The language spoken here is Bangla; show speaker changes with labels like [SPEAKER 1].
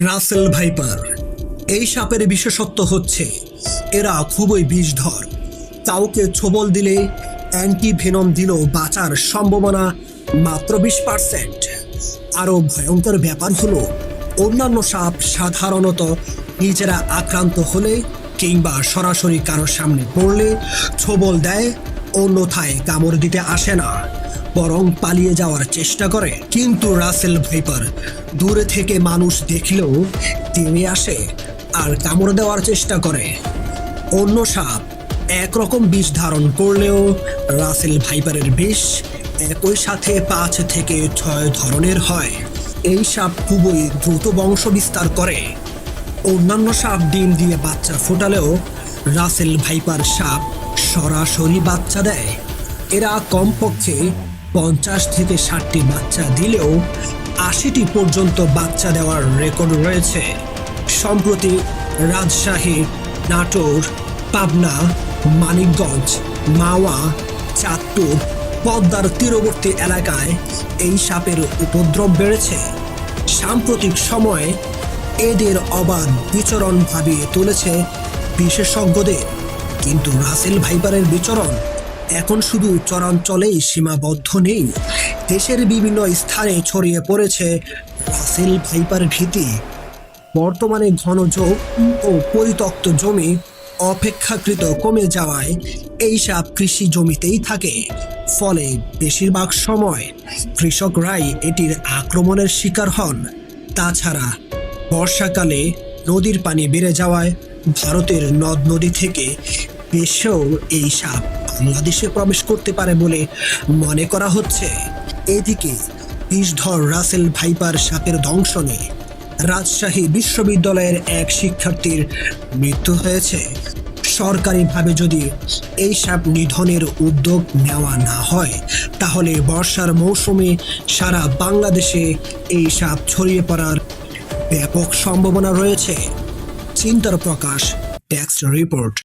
[SPEAKER 1] রাসেল ভাইপার এই সাপের বিশেষত্ব হচ্ছে এরা খুবই বিষধর। কাউকে ছোবল দিলে অ্যান্টি ভেনম দিলেও বাঁচার সম্ভাবনা মাত্র 20%। আরও ভয়ঙ্কর ব্যাপার হলো অন্যান্য সাপ সাধারণত নিজেরা আক্রান্ত হলে কিংবা সরাসরি কারোর সামনে পড়লে ছোবল দেয়, অন্যথায় কামড় দিতে আসে না, বরং পালিয়ে যাওয়ার চেষ্টা করে। কিন্তু রাসেল ভাইপার দূরে থেকে মানুষ দেখলেও তেড়ে আসে আর কামড় দেওয়ার চেষ্টা করে। অন্য সাপ একরকম বিষ ধারণ করলেও রাসেল ভাইপারের বিষ একই সাথে 5 থেকে 6 ধরনের হয়। এই সাপ খুবই দ্রুত বংশ বিস্তার করে। অন্যান্য সাপ ডিম দিয়ে বাচ্চা ফোটালেও রাসেল ভাইপার সাপ সরাসরি বাচ্চা দেয়। এরা কমপক্ষে 50 থেকে 60টি বাচ্চা দিলেও 80টি পর্যন্ত বাচ্চা দেওয়ার রেকর্ড রয়েছে। সম্প্রতি রাজশাহী, নাটোর, পাবনা, মানিকগঞ্জ, মাওয়া, চাঁদপুর, পদ্মার তীরবর্তী এলাকায় এই সাপের উপদ্রব বেড়েছে। সাম্প্রতিক সময়ে এদের অবাধ বিচরণ ভাবিয়ে তুলেছে বিশেষজ্ঞদের। কিন্তু রাসেল ভাইপারের বিচরণ এখন শুধু চরাঞ্চলেই সীমাবদ্ধ নেই, দেশের বিভিন্ন স্থানে ছড়িয়ে পড়েছে রাসেল ভাইপার ভীতি। বর্তমানে ঘনযোগ ও পরিত্যক্ত জমি অপেক্ষাকৃত কমে যাওয়ায় এই সাপ কৃষি জমিতেই থাকে। ফলে বেশিরভাগ সময় কৃষকরাই এটির আক্রমণের শিকার হন। তাছাড়া বর্ষাকালে নদীর পানি বেড়ে যাওয়ায় ভারতের নদ নদী থেকে বেশেও এই সাপ বাংলাদেশে প্রবেশ করতে পারে বলে মনে করা হচ্ছে। এদিকে বিষধর রাসেল ভাইপার সাপের দংশনে রাজশাহী বিশ্ববিদ্যালয়ের এক শিক্ষার্থীর মৃত্যু হয়েছে। সরকারিভাবে যদি এই সাপ নিধনের উদ্যোগ নেওয়া না হয়, তাহলে বর্ষার মৌসুমে সারা বাংলাদেশে এই সাপ ছড়িয়ে পড়ার ব্যাপক সম্ভাবনা রয়েছে। চিন্তার প্রকাশ, টেক্সট রিপোর্ট।